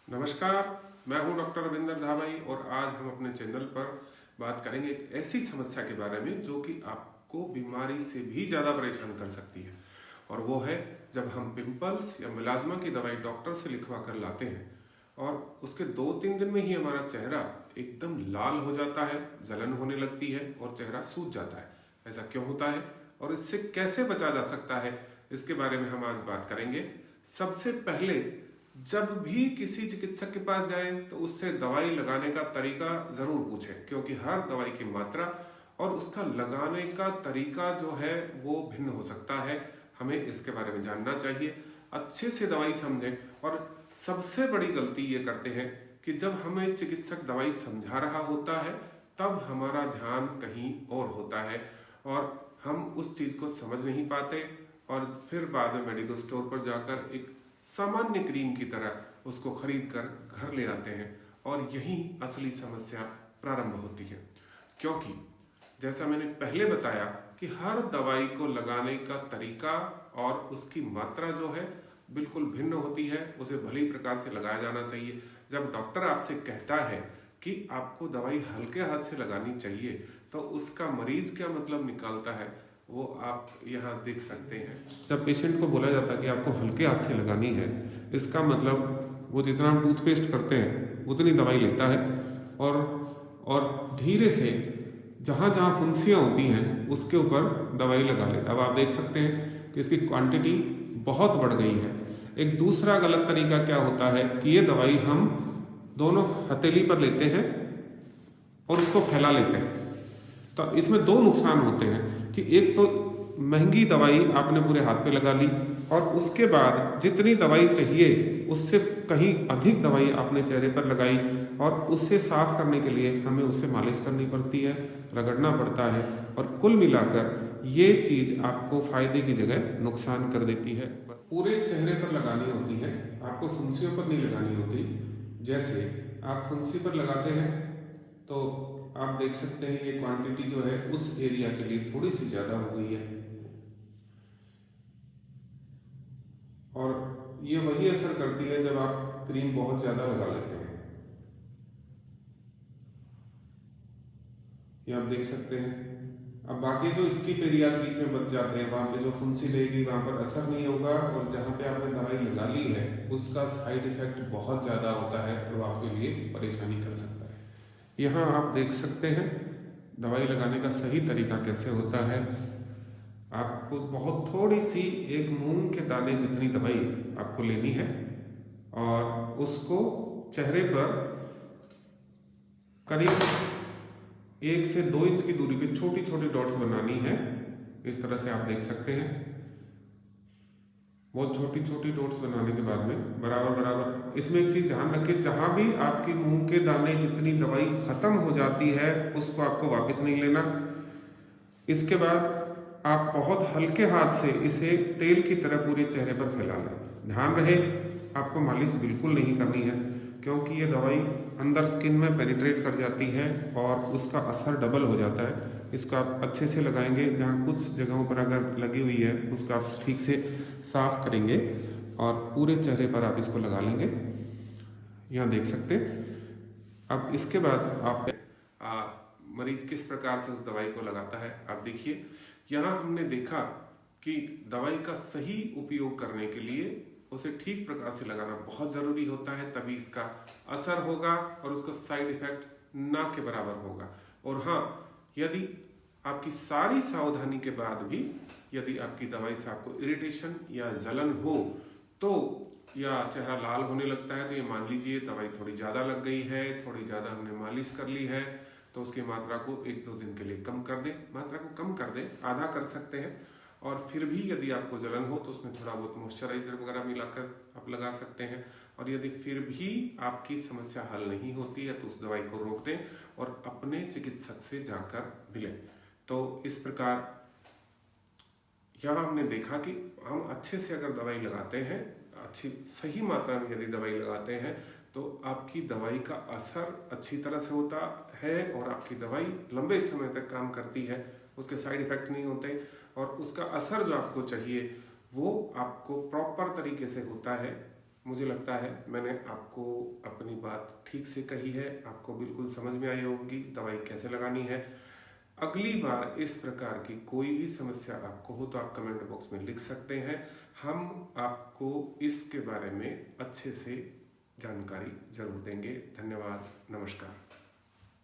नमस्कार। मैं हूं डॉक्टर रविंदर धाबाई और आज हम अपने चैनल पर बात करेंगे एक ऐसी समस्या के बारे में जो कि आपको बीमारी से भी ज़्यादा परेशान कर सकती है। और वो है जब हम पिंपल्स या मिलाज़्मा की दवाई डॉक्टर से लिखवा कर लाते हैं और उसके 2-3 दिन में ही हमारा चेहरा एकदम लाल हो जाता है, जलन होने लगती है और चेहरा सूज जाता है। ऐसा क्यों होता है और इससे कैसे बचा जा सकता है, इसके बारे में हम आज बात करेंगे। सबसे पहले जब भी किसी चिकित्सक के पास जाएं तो उससे दवाई लगाने का तरीका जरूर पूछें, क्योंकि हर दवाई की मात्रा और उसका लगाने का तरीका जो है वो भिन्न हो सकता है। हमें इसके बारे में जानना चाहिए, अच्छे से दवाई समझें। और सबसे बड़ी गलती ये करते हैं कि जब हमें चिकित्सक दवाई समझा रहा होता है तब हमारा ध्यान कहीं और होता है और हम उस चीज को समझ नहीं पाते और फिर बाद में मेडिकल स्टोर पर जाकर एक सामान्य क्रीम की तरह उसको खरीद कर घर ले आते हैं और यही असली समस्या प्रारंभ होती है। क्योंकि जैसा मैंने पहले बताया कि हर दवाई को लगाने का तरीका और उसकी मात्रा जो है बिल्कुल भिन्न होती है, उसे भली प्रकार से लगाया जाना चाहिए। जब डॉक्टर आपसे कहता है कि आपको दवाई हल्के हाथ से लगानी चाहिए तो उसका मरीज क्या मतलब निकालता है वो आप यहाँ देख सकते हैं। जब पेशेंट को बोला जाता है कि आपको हल्के हाथ से लगानी है, इसका मतलब वो जितना हम टूथपेस्ट करते हैं उतनी दवाई लेता है और धीरे से जहाँ जहाँ फुंसियाँ होती हैं उसके ऊपर दवाई लगा लेता है। अब आप देख सकते हैं कि इसकी क्वांटिटी बहुत बढ़ गई है। एक दूसरा गलत तरीका क्या होता है कि ये दवाई हम दोनों हथेली पर लेते हैं और उसको फैला लेते हैं। तो इसमें दो नुकसान होते हैं कि एक तो महंगी दवाई आपने पूरे हाथ पे लगा ली और उसके बाद जितनी दवाई चाहिए उससे कहीं अधिक दवाई आपने चेहरे पर लगाई और उससे साफ करने के लिए हमें उससे मालिश करनी पड़ती है, रगड़ना पड़ता है और कुल मिलाकर ये चीज़ आपको फायदे की जगह नुकसान कर देती है। बस पूरे चेहरे पर लगानी होती है, आपको फुंसियों पर नहीं लगानी होती। जैसे आप फुंसी पर लगाते हैं तो आप देख सकते हैं ये क्वांटिटी जो है उस एरिया के लिए थोड़ी सी ज़्यादा हो गई है और ये वही असर करती है जब आप क्रीम बहुत ज़्यादा लगा लेते हैं। ये आप देख सकते हैं। अब बाकी जो स्किप एरिया बीच में बच जाते हैं वहाँ पे जो फुंसी रहेगी वहाँ पर असर नहीं होगा और जहाँ पे आपने दवाई लगा ली है उसका साइड इफेक्ट बहुत ज़्यादा होता है और आपके लिए परेशानी कर सकता है। यहाँ आप देख सकते हैं दवाई लगाने का सही तरीका कैसे होता है। आपको बहुत थोड़ी सी एक मूंग के दाने जितनी दवाई आपको लेनी है और उसको चेहरे पर करीब 1 से 2 इंच की दूरी पे छोटी छोटी डॉट्स बनानी है। इस तरह से आप देख सकते हैं। बहुत छोटी छोटी डॉट्स बनाने के बाद में बराबर बराबर इसमें एक चीज ध्यान रखिए, जहां भी आपकी मूंग के दाने जितनी दवाई खत्म हो जाती है उसको आपको वापस नहीं लेना। इसके बाद आप बहुत हल्के हाथ से इसे तेल की तरह पूरे चेहरे पर फैला लें। ध्यान रहे आपको मालिश बिल्कुल नहीं करनी है क्योंकि ये दवाई अंदर स्किन में पेनिट्रेट कर जाती है और उसका असर डबल हो जाता है। इसको आप अच्छे से लगाएंगे, जहाँ कुछ जगहों पर अगर लगी हुई है उसको आप ठीक से साफ करेंगे और पूरे चेहरे पर आप इसको लगा लेंगे। यहाँ देख सकते हैं। अब इसके बाद आप मरीज किस प्रकार से उस दवाई को लगाता है आप देखिए। यहाँ हमने देखा कि दवाई का सही उपयोग करने के लिए उसे ठीक प्रकार से लगाना बहुत ज़रूरी होता है, तभी इसका असर होगा और उसका साइड इफेक्ट ना के बराबर होगा। और हाँ, यदि आपकी सारी सावधानी के बाद भी यदि आपकी दवाई से आपको इरिटेशन या जलन हो तो या चेहरा लाल होने लगता है तो ये मान लीजिए दवाई थोड़ी ज़्यादा लग गई है, थोड़ी ज़्यादा हमने मालिश कर ली है, तो उसकी मात्रा को 1-2 दिन के लिए कम कर दें। मात्रा को कम कर दें, आधा कर सकते हैं। और फिर भी यदि आपको जलन हो तो उसमें थोड़ा बहुत मॉइस्चराइजर वगैरह मिलाकर आप लगा सकते हैं। और यदि फिर भी आपकी समस्या हल नहीं होती है तो उस दवाई को रोक दें और अपने चिकित्सक से जाकर मिलें। तो इस प्रकार यहाँ हमने देखा कि हम अच्छे से अगर दवाई लगाते हैं, अच्छी सही मात्रा में यदि दवाई लगाते हैं तो आपकी दवाई का असर अच्छी तरह से होता है और आपकी दवाई लंबे समय तक काम करती है, उसके साइड इफेक्ट नहीं होते और उसका असर जो आपको चाहिए वो आपको प्रॉपर तरीके से होता है। मुझे लगता है मैंने आपको अपनी बात ठीक से कही है, आपको बिल्कुल समझ में आई होगी दवाई कैसे लगानी है। अगली बार इस प्रकार की कोई भी समस्या आपको हो तो आप कमेंट बॉक्स में लिख सकते हैं, हम आपको इसके बारे में अच्छे से जानकारी जरूर देंगे। धन्यवाद, नमस्कार।